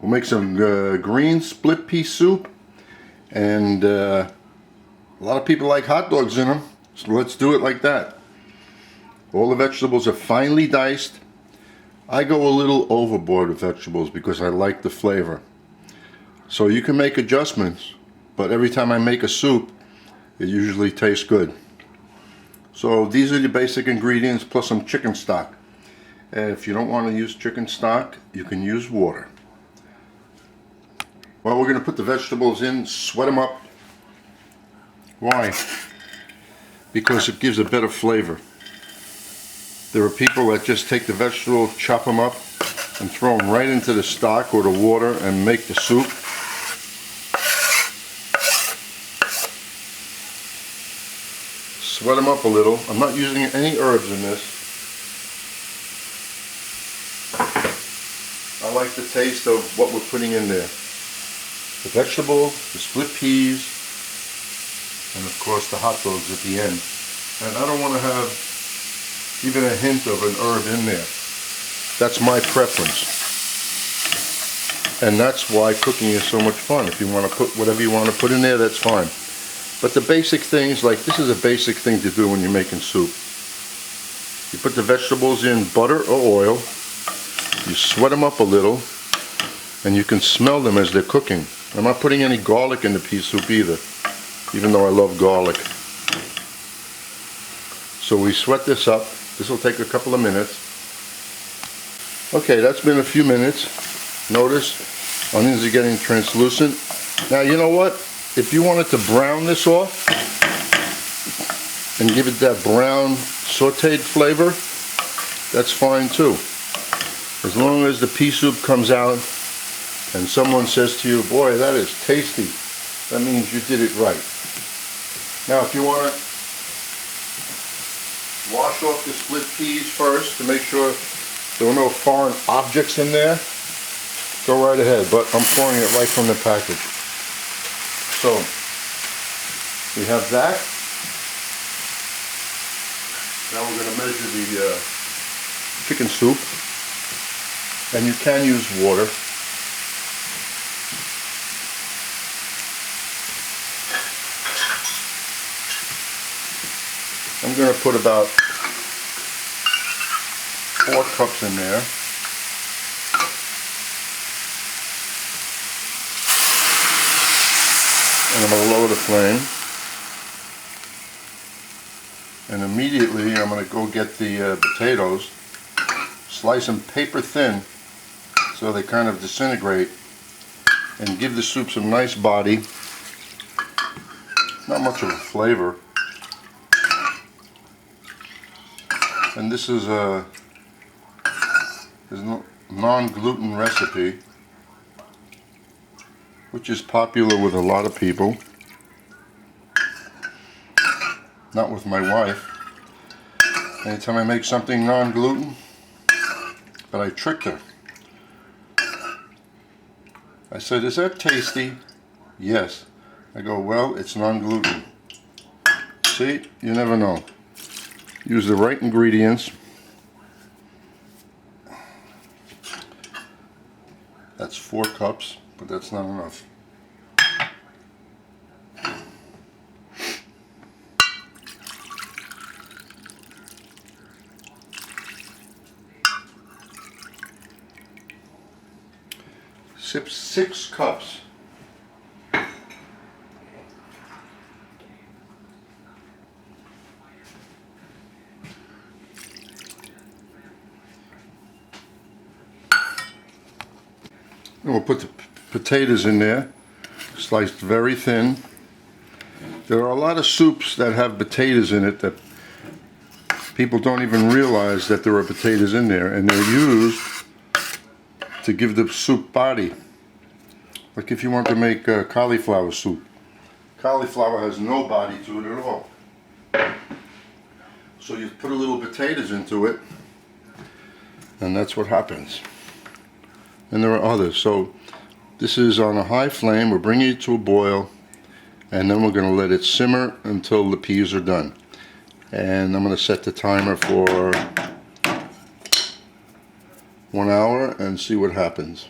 We'll make some green split pea soup, and a lot of people like hot dogs in them, so let's do it like that. All the vegetables are finely diced. I go a little overboard with vegetables because I like the flavor. So you can make adjustments, but every time I make a soup, it usually tastes good. So these are the basic ingredients plus some chicken stock. And if you don't want to use chicken stock, you can use water. Well, we're going to put the vegetables in, sweat them up. Why? Because it gives a better flavor. There are people that just take the vegetables, chop them up, and throw them right into the stock or the water and make the soup. Sweat them up a little. I'm not using any herbs in this. I like the taste of what we're putting in there. The vegetables, the split peas, and of course the hot dogs at the end. And I don't want to have even a hint of an herb in there. That's my preference. And that's why cooking is so much fun. If you want to put whatever you want to put in there, that's fine. But the basic things, like this is a basic thing to do when you're making soup. You put the vegetables in butter or oil, you sweat them up a little, and you can smell them as they're cooking. I'm not putting any garlic in the pea soup either, even though I love garlic. So we sweat this up. This will take a couple of minutes. Okay, that's been a few minutes. Notice onions are getting translucent. Now you know what? If you wanted to brown this off and give it that brown sauteed flavor, that's fine too. As long as the pea soup comes out and someone says to you, boy, that is tasty, that means you did it right. Now if you want to wash off the split peas first to make sure there are no foreign objects in there, go right ahead, but I'm pouring it right from the package. So we have that. Now we're going to measure the chicken soup, and you can use water. I'm going to put about 4 cups in there. And I'm going to lower the flame. And immediately I'm going to go get the potatoes, slice them paper thin so they kind of disintegrate and give the soup some nice body. Not much of a flavor. And this is a non-gluten recipe, which is popular with a lot of people. Not with my wife. Anytime I make something non-gluten, but I tricked her. I said, is that tasty? Yes. I go, well, it's non-gluten. See, you never know. Use the right ingredients. That's 4 cups, but that's not enough. Sip 6 cups. And we'll put the potatoes in there, sliced very thin. There are a lot of soups that have potatoes in it that people don't even realize that there are potatoes in there, and they're used to give the soup body. Like if you want to make cauliflower soup. Cauliflower has no body to it at all. So you put a little potatoes into it, and that's what happens. And there are others. So this is on a high flame. We're bringing it to a boil, and then we're going to let it simmer until the peas are done. And I'm going to set the timer for 1 hour and see what happens.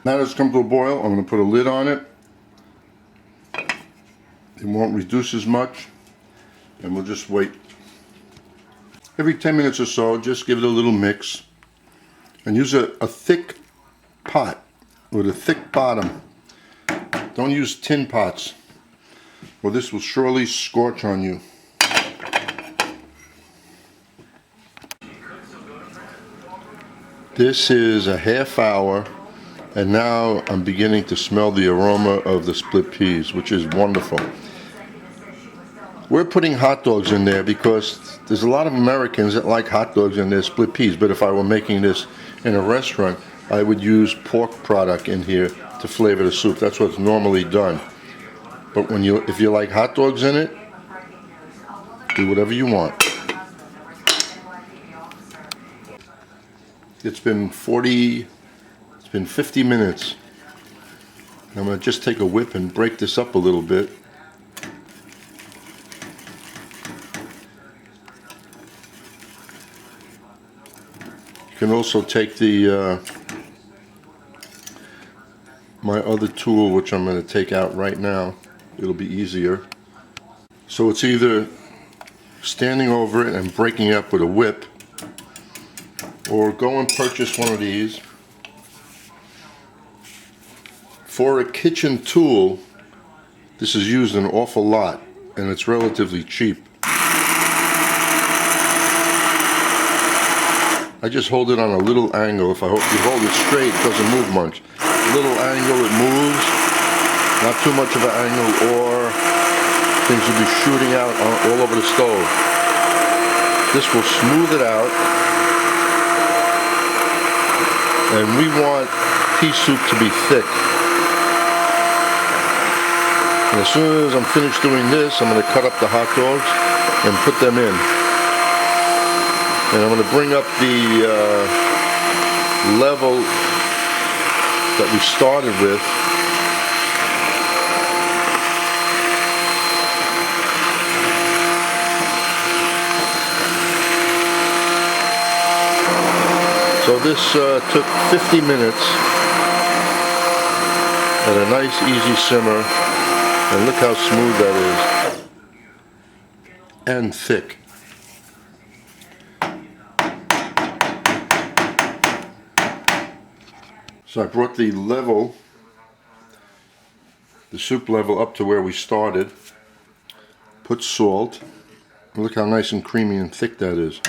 Now that it's come to a boil, I'm going to put a lid on it. It won't reduce as much, and we'll just wait. Every 10 minutes or so, just give it a little mix, and use a thick pot with a thick bottom. Don't use tin pots, or this will surely scorch on you. This is a half hour, and now I'm beginning to smell the aroma of the split peas, which is wonderful. We're putting hot dogs in there because there's a lot of Americans that like hot dogs in their split peas, but if I were making this in a restaurant, I would use pork product in here to flavor the soup. That's what's normally done. But if you like hot dogs in it, do whatever you want. It's been 50 minutes. And I'm going to just take a whip and break this up a little bit. You can also take the my other tool, which I'm going to take out right now. It'll be easier. So it's either standing over it and breaking it up with a whip, or go and purchase one of these. For a kitchen tool, this is used an awful lot, and it's relatively cheap. I just hold it on a little angle. If you hold it straight, it doesn't move much. A little angle, it moves. Not too much of an angle, or things will be shooting out all over the stove. This will smooth it out. And we want pea soup to be thick. And as soon as I'm finished doing this, I'm going to cut up the hot dogs and put them in. And I'm going to bring up the level that we started with. So this took 50 minutes at a nice easy simmer, and look how smooth that is, and thick. So I brought the soup level up to where we started, put salt, look how nice and creamy and thick that is,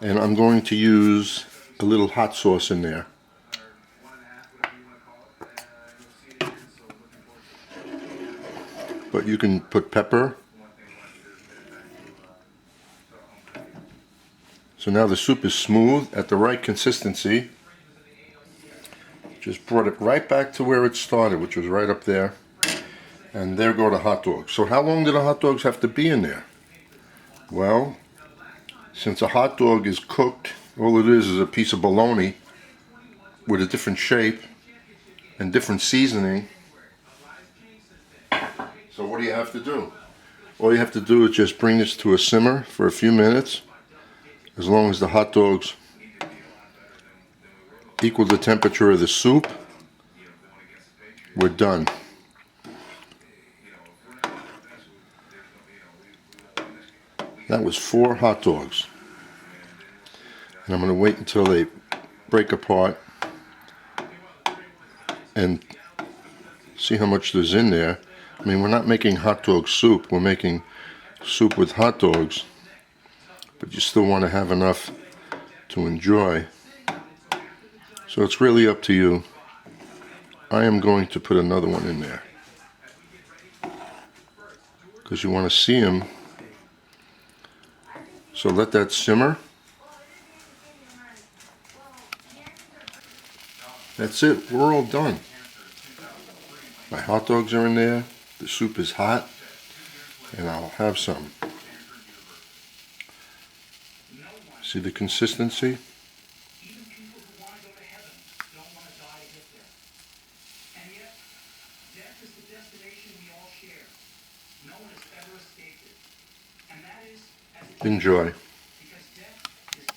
and I'm going to use a little hot sauce in there. But you can put pepper. So now the soup is smooth at the right consistency. Just brought it right back to where it started, which was right up there. And there go the hot dogs. So how long do the hot dogs have to be in there? Well, since a hot dog is cooked, all it is a piece of bologna with a different shape and different seasoning. So what do you have to do? All you have to do is just bring this to a simmer for a few minutes. As long as the hot dogs equal the temperature of the soup, we're done. That was 4 hot dogs. And I'm going to wait until they break apart and see how much there's in there. I mean, we're not making hot dog soup, we're making soup with hot dogs, but you still want to have enough to enjoy. So it's really up to you. I am going to put another one in there because you want to see them. So let that simmer. That's it, we're all done. My hot dogs are in there, the soup is hot, and I'll have some. See the consistency? Enjoy.